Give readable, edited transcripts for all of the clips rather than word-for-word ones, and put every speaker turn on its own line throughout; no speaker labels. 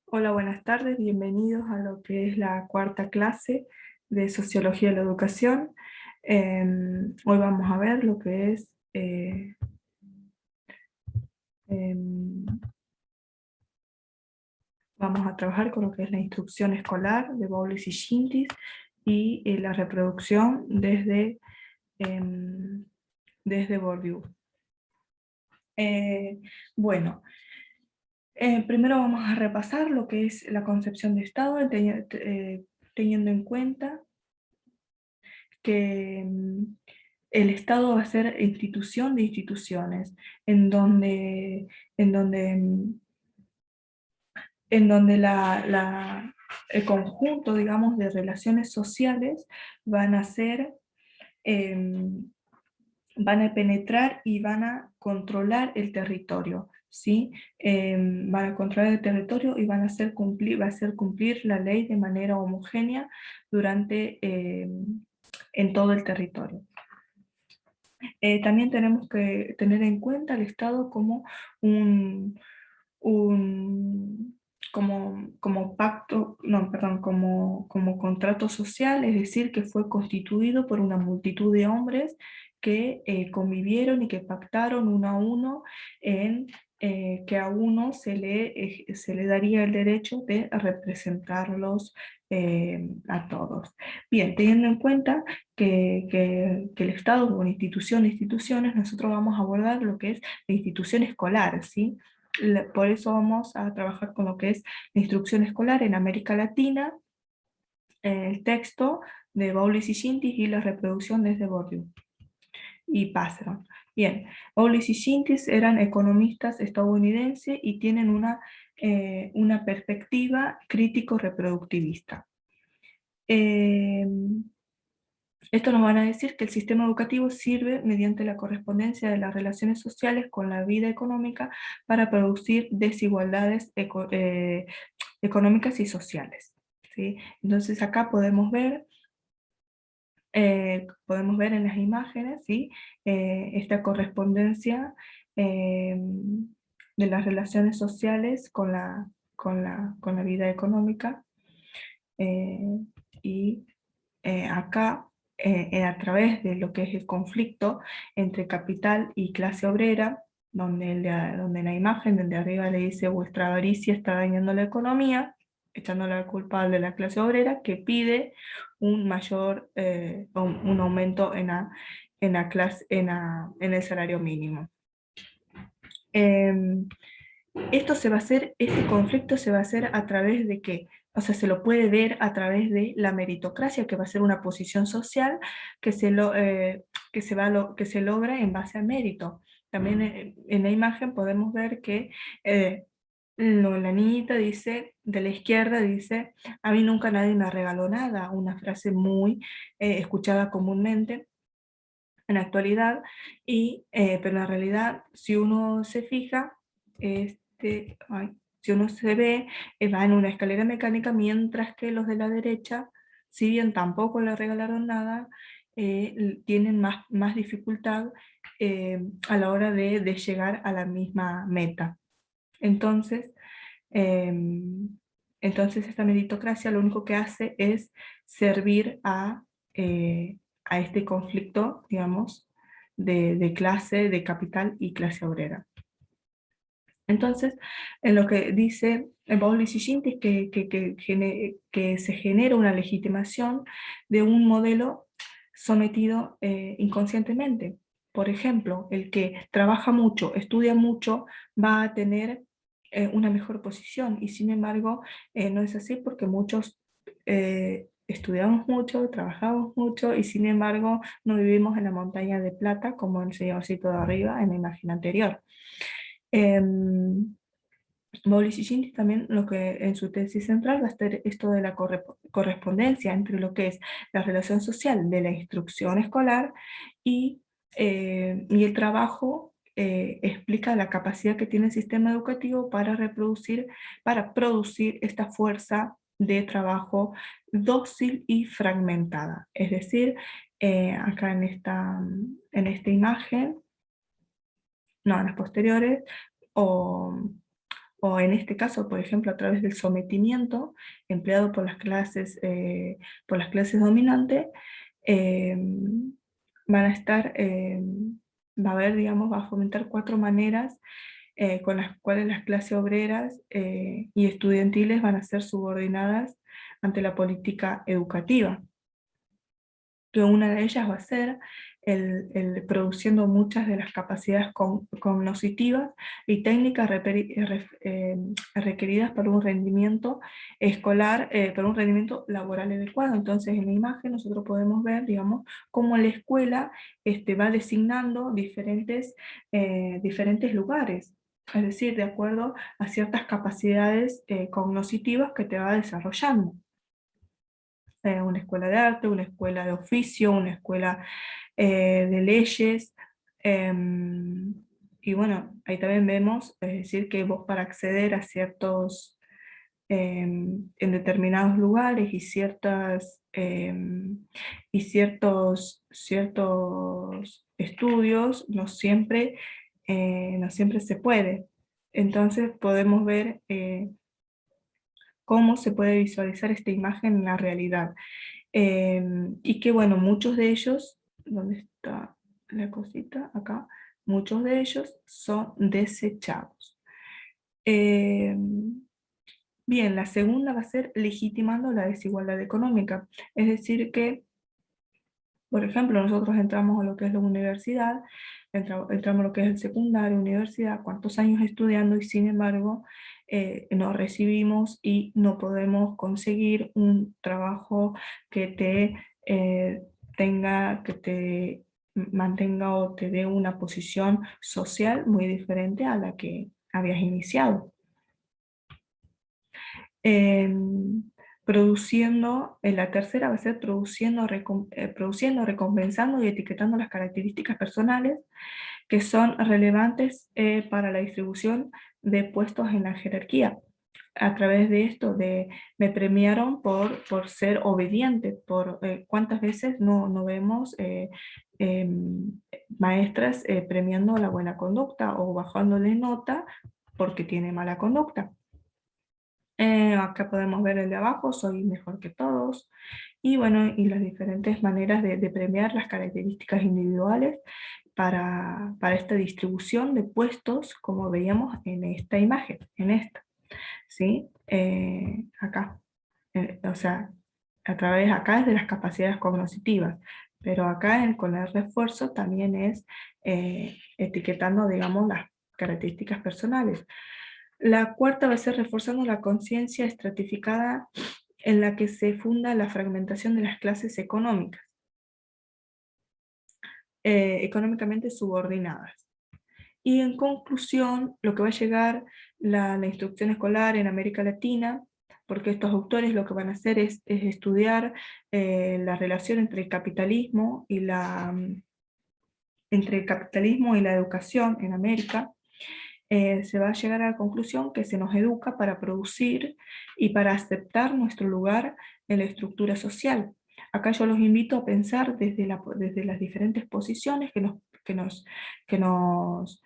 Hola, buenas tardes, bienvenidos a lo que es la cuarta clase de Sociología de la Educación. Hoy vamos a ver lo que es, em, vamos a trabajar con lo que es la instrucción escolar de Bowles y Shintis y la reproducción em, desde Bourdieu. Eh, bueno, Primero vamos a repasar lo que es la concepción de Estado, teniendo en cuenta que el Estado va a ser institución de instituciones, en donde, en donde, en donde el conjunto, digamos, de relaciones sociales van a ser, em, van a penetrar y van a controlar el territorio, ¿sí? Van a controlar el territorio y van a hacer cumplir, va a hacer cumplir la ley de manera homogénea en todo el territorio. También tenemos que tener en cuenta el Estado como un, un- como pacto, no, perdón, como contrato social, es decir, que fue constituido por una multitud de hombres que convivieron y que pactaron uno a uno en que a uno se le daría el derecho de representarlos a todos. Bien, teniendo en cuenta que el Estado como institución de instituciones, nosotros vamos a abordar lo que es la institución escolar, ¿sí? Por eso vamos a trabajar con lo que es la instrucción escolar en América Latina, el texto de Bowles y Shintis y la reproducción desde Bourdieu y Passeron. Bien, Bowles y Shintis eran economistas estadounidenses y tienen una perspectiva crítico-reproductivista. Eh, Esto nos van a decir que el sistema educativo sirve mediante la correspondencia de las relaciones sociales con la vida económica para producir desigualdades económicas y sociales, ¿sí? Entonces acá podemos ver en las imágenes, ¿sí? Esta correspondencia eh, de las relaciones sociales con la vida económica. eh, y acá, a través de lo que es el conflicto entre capital y clase obrera, donde la imagen, donde arriba le dice vuestra avaricia está dañando la economía, echando la culpa de la clase obrera que pide un aumento en el salario mínimo. Em, este conflicto se va a hacer a través de qué? O sea, se lo puede ver a través de la meritocracia, que va a ser una posición social que se logra en base al mérito. También en la imagen podemos ver que la niñita dice, de la izquierda dice, a mí nunca nadie me regaló nada, una frase muy escuchada comúnmente en la actualidad, pero en realidad, si uno se fija, si uno se ve, va en una escalera mecánica, mientras que los de la derecha, si bien tampoco le regalaron nada, tienen más dificultad a la hora de llegar a la misma meta. Entonces, em, entonces esta meritocracia lo único que hace es servir a este conflicto, digamos, de clase, de capital y clase obrera. Entonces, en lo que dice Bowles y Shinty es que se genera una legitimación de un modelo sometido inconscientemente. Por ejemplo, el que trabaja mucho, estudia mucho, va a tener una mejor posición y sin embargo no es así porque muchos estudiamos mucho, trabajamos mucho y sin embargo no vivimos en la montaña de plata como el señorcito de arriba en la imagen anterior. Bowles y Shinty también lo que en su tesis central va a estar esto de la correspondencia entre lo que es la relación social de la instrucción escolar y el trabajo. Explica la capacidad que tiene el sistema educativo para producir esta fuerza de trabajo dócil y fragmentada. Es decir, acá en esta imagen, no, en las posteriores, o o en este caso, por ejemplo, a través del sometimiento empleado por las clases dominantes, eh, van a estar, va a haber, digamos, va a fomentar cuatro maneras con las cuales las clases obreras y estudiantiles van a ser subordinadas ante la política educativa, que una de ellas va a ser produciendo muchas de las capacidades cognitivas y técnicas requeridas para un rendimiento escolar, para un rendimiento laboral adecuado. Entonces, en la imagen nosotros podemos ver, digamos, cómo la escuela va designando diferentes lugares, es decir, de acuerdo a ciertas capacidades cognitivas que te va desarrollando. Una escuela de arte, una escuela de oficio, una escuela de leyes. Y bueno, ahí también vemos, es decir, que vos para acceder a en determinados lugares y ciertos estudios, no siempre se puede. Entonces podemos ver cómo se puede visualizar esta imagen en la realidad. Y que bueno, muchos de ellos, ¿dónde está la cosita? Acá, muchos de ellos son desechados. Bien, la segunda va a ser legitimando la desigualdad económica, es decir que, por ejemplo, nosotros entramos a lo que es la universidad, entramos a lo que es el secundario, universidad, cuántos años estudiando y sin embargo nos recibimos y no podemos conseguir un trabajo que eh, que te mantenga o te dé una posición social muy diferente a la que habías iniciado. Produciendo, la tercera va a ser produciendo, recompensando y etiquetando las características personales que son relevantes para la distribución de puestos en la jerarquía. A través de esto, me premiaron por ser obediente, por cuántas veces no vemos maestras premiando la buena conducta o bajándole nota porque tiene mala conducta. Acá podemos ver el de abajo, soy mejor que todos. Y bueno, y las diferentes maneras de premiar las características individuales para esta distribución de puestos, como veíamos en esta imagen, en esta, ¿sí? Acá. O sea, a través acá es de las capacidades cognitivas, pero acá con el refuerzo también es etiquetando, digamos, las características personales. La cuarta va a ser reforzando la conciencia estratificada en la que se funda la fragmentación de las clases económicas, económicamente subordinadas. Y en conclusión, lo que va a llegar la instrucción escolar en América Latina, porque estos autores lo que van a hacer es estudiar la relación entre el capitalismo y la educación en América. Se va a llegar a la conclusión que se nos educa para producir y para aceptar nuestro lugar en la estructura social. Acá yo los invito a pensar desde las diferentes posiciones que nos, que nos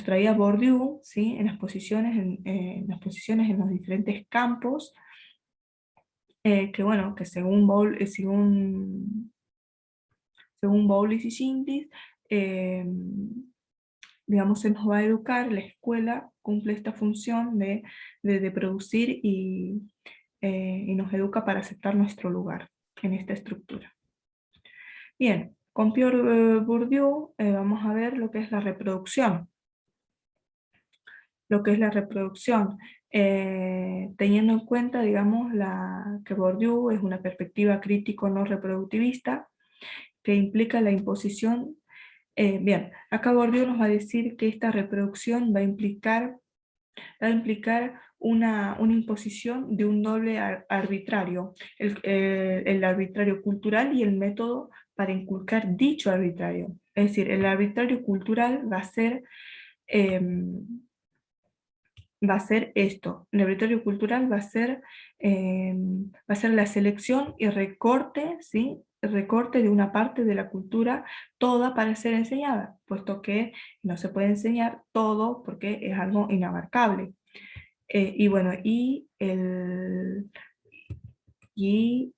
traía Bourdieu, ¿sí? En las posiciones en las posiciones en los diferentes campos, que bueno, que según Bowlus y Sintis, digamos, se nos va a educar, la escuela cumple esta función de producir y nos educa para aceptar nuestro lugar en esta estructura. Bien, con Pierre Bourdieu vamos a ver lo que es la reproducción. Lo que es la reproducción, teniendo en cuenta, digamos, que Bourdieu es una perspectiva crítico no reproductivista que implica la imposición. Bien, acá Bourdieu nos va a decir que esta reproducción va a implicar una imposición de un doble arbitrario, el arbitrario cultural y el método para inculcar dicho arbitrario. Es decir, el arbitrario cultural va a ser esto. El arbitrario cultural va a ser la selección y recorte, ¿sí? Recorte de una parte de la cultura toda para ser enseñada, puesto que no se puede enseñar todo porque es algo inabarcable. Y bueno, y el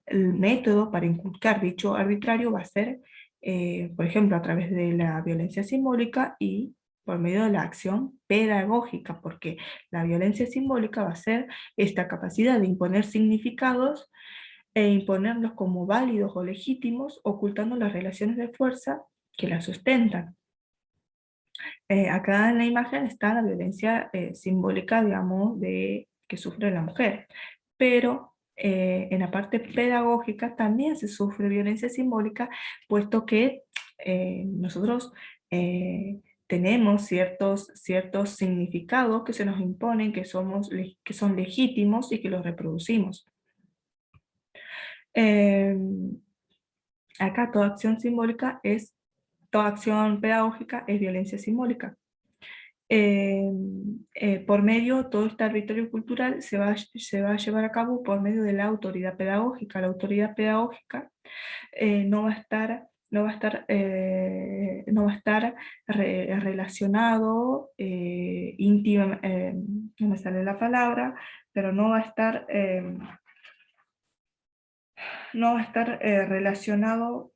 método para inculcar dicho arbitrario va a ser, por ejemplo, a través de la violencia simbólica y por medio de la acción pedagógica, porque la violencia simbólica va a ser esta capacidad de imponer significados e imponerlos como válidos o legítimos, ocultando las relaciones de fuerza que la sustentan. Acá en la imagen está la violencia simbólica, digamos, que sufre la mujer, pero en la parte pedagógica también se sufre violencia simbólica, puesto que nosotros tenemos ciertos significados que se nos imponen, que son legítimos y que los reproducimos. Eh, Acá toda acción pedagógica es violencia simbólica. eh, por medio, todo este territorio cultural se va a llevar a cabo por medio de la autoridad pedagógica. La autoridad pedagógica no va a estar relacionado íntimamente, no me sale la palabra, pero no va a estar relacionado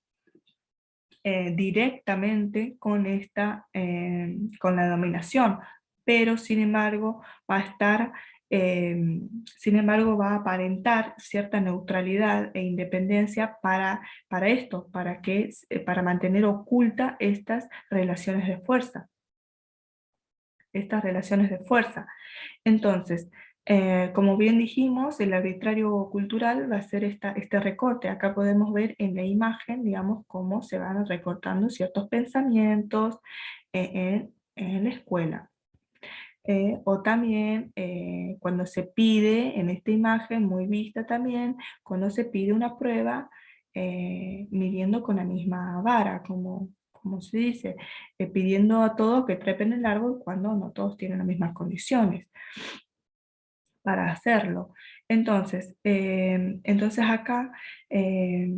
directamente con la dominación, pero sin embargo va a aparentar cierta neutralidad e independencia para mantener oculta estas relaciones de fuerza. Entonces, como bien dijimos, el arbitrario cultural va a ser este recorte. Acá podemos ver en la imagen, digamos, cómo se van recortando ciertos pensamientos en la escuela. O también cuando se pide, en esta imagen muy vista también, cuando se pide una prueba midiendo con la misma vara, como se dice, pidiendo a todos que trepen el árbol cuando no todos tienen las mismas condiciones para hacerlo. Entonces acá, eh,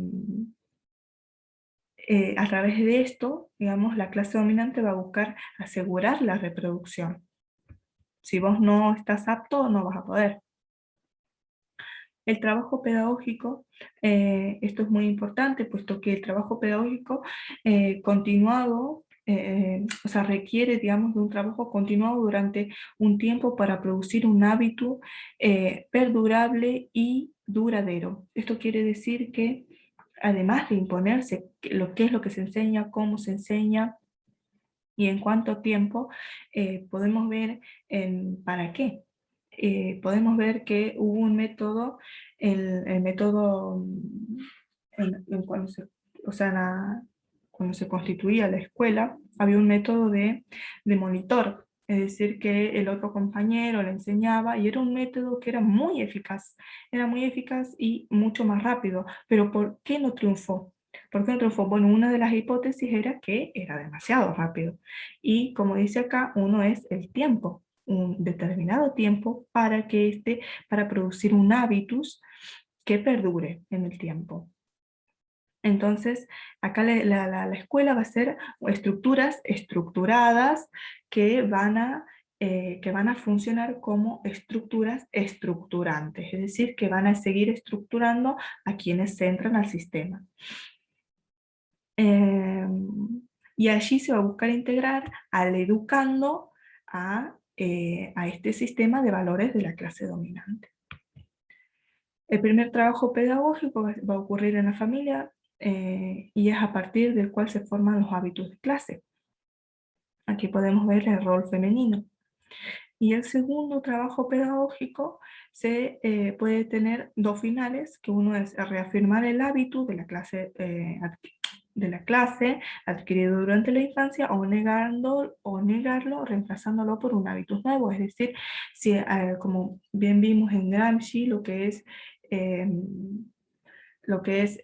a través de esto, digamos, la clase dominante va a buscar asegurar la reproducción. Si vos no estás apto, no vas a poder. El trabajo pedagógico, esto es muy importante, puesto que el trabajo pedagógico continuado, o sea, requiere, digamos, de un trabajo continuado durante un tiempo para producir un hábito perdurable y duradero. Esto quiere decir que, además de imponerse lo que es lo que se enseña, cómo se enseña y en cuánto tiempo, podemos ver para qué. Podemos ver que hubo un método, el método cuando o sea, cuando se constituía la escuela, había un método de monitor, es decir, que el otro compañero le enseñaba y era un método que era muy eficaz y mucho más rápido. Pero ¿por qué no triunfó? ¿Por qué no triunfó? Bueno, una de las hipótesis era que era demasiado rápido. Y como dice acá, uno es el tiempo, un determinado tiempo para producir un hábitus que perdure en el tiempo. Entonces, acá la escuela va a ser estructuras estructuradas que van a funcionar como estructuras estructurantes, es decir, que van a seguir estructurando a quienes entran al sistema. Eh, y allí se va a buscar integrar al educando a este sistema de valores de la clase dominante. El primer trabajo pedagógico va a ocurrir en la familia y es a partir del cual se forman los hábitos de clase. Aquí podemos ver el rol femenino. Y el segundo trabajo pedagógico puede tener dos finales, que uno es reafirmar el hábito de la clase adquirido durante la infancia o negarlo, reemplazándolo por un hábito nuevo. Es decir, si, como bien vimos en Gramsci, eh, lo que es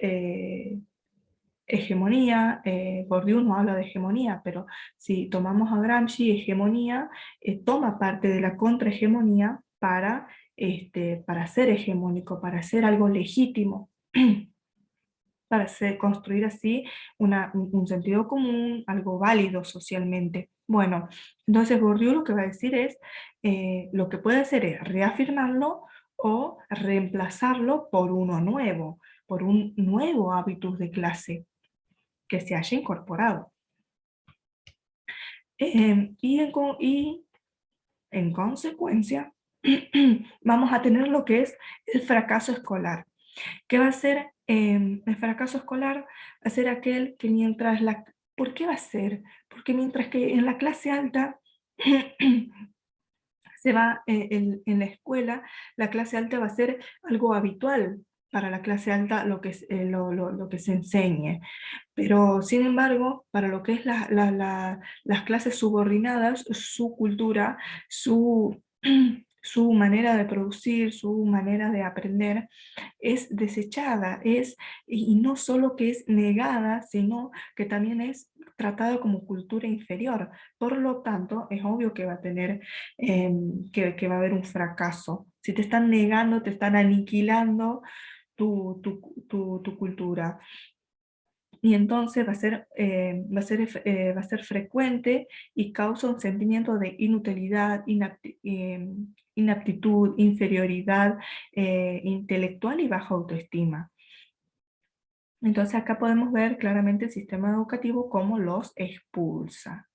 hegemonía, Bourdieu no habla de hegemonía, pero si tomamos a Gramsci, hegemonía toma parte de la contrahegemonía para ser hegemónico, para ser algo legítimo, construir así un sentido común, algo válido socialmente. Bueno, entonces Bourdieu lo que va a decir es, lo que puede hacer es reafirmarlo o reemplazarlo por uno nuevo, por un nuevo hábitus de clase que se haya incorporado. Y en consecuencia, vamos a tener lo que es el fracaso escolar. ¿Qué va a ser el fracaso escolar? Va a ser aquel que mientras la... ¿Por qué va a ser? Porque mientras que en la clase alta se va en la escuela, la clase alta va a ser algo habitual para la clase alta lo que se enseñe. Pero, sin embargo, para lo que es las clases subordinadas, su cultura, su, su manera de producir, su manera de aprender, es desechada, y no solo que es negada, sino que también es tratada como cultura inferior. Por lo tanto, es obvio que va a tener, que va a haber un fracaso. Si te están negando, te están aniquilando tu cultura. Y entonces va a ser frecuente y causa un sentimiento de inutilidad, inaptitud, inferioridad intelectual y baja autoestima. Entonces acá podemos ver claramente el sistema educativo cómo los expulsa.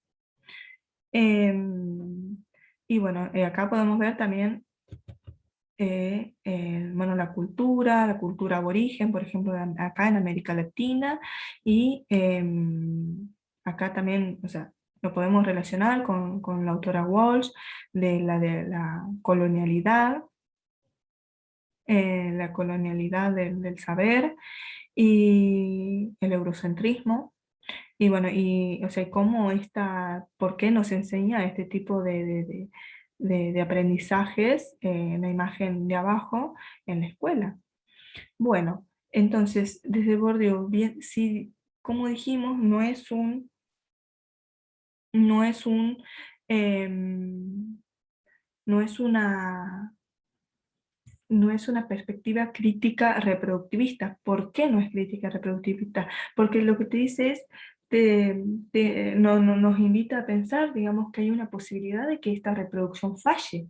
Y bueno, acá podemos ver también bueno, la cultura aborigen, por ejemplo, acá en América Latina, y acá también, o sea, lo podemos relacionar con la autora Walsh de la colonialidad del saber y el eurocentrismo. Y bueno, o sea, ¿por qué nos enseña este tipo de aprendizajes en la imagen de abajo en la escuela? Bueno, entonces, desde Bourdieu, bien, sí, como dijimos, no es un, em, no es una, no es una perspectiva crítica reproductivista. ¿Por qué no es crítica reproductivista? Porque lo que te dice es, nos invita a pensar, digamos, que hay una posibilidad de que esta reproducción falle,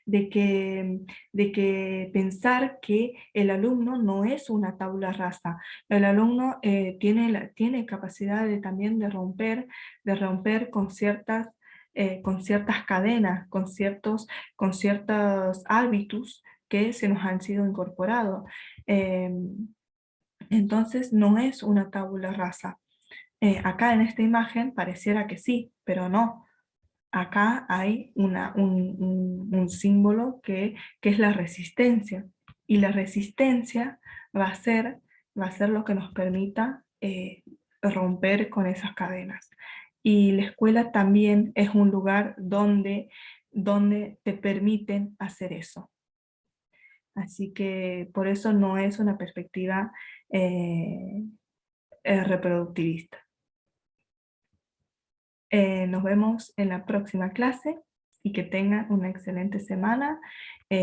de que pensar que el alumno no es una tabla rasa. El alumno tiene capacidad también de romper con ciertas cadenas, con ciertos hábitos que se nos han sido incorporados. Eh, entonces no es una tabla rasa. Acá en esta imagen pareciera que sí, pero no. Acá hay un símbolo que es la resistencia. Y la resistencia va a ser, va a ser lo que nos permita romper con esas cadenas. Y la escuela también es un lugar donde te permiten hacer eso. Así que por eso no es una perspectiva eh, reproductivista. Nos vemos en la próxima clase y que tengan una excelente semana. Va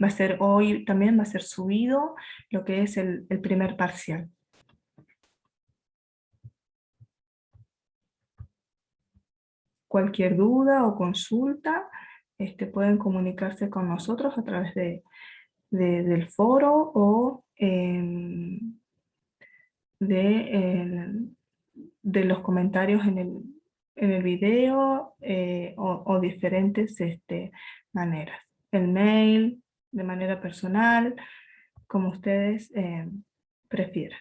a ser hoy, también va a ser subido lo que es el primer parcial. Cualquier duda o consulta, pueden comunicarse con nosotros a través del foro o de los comentarios en el video o diferentes maneras. El mail, de manera personal, como ustedes prefieran.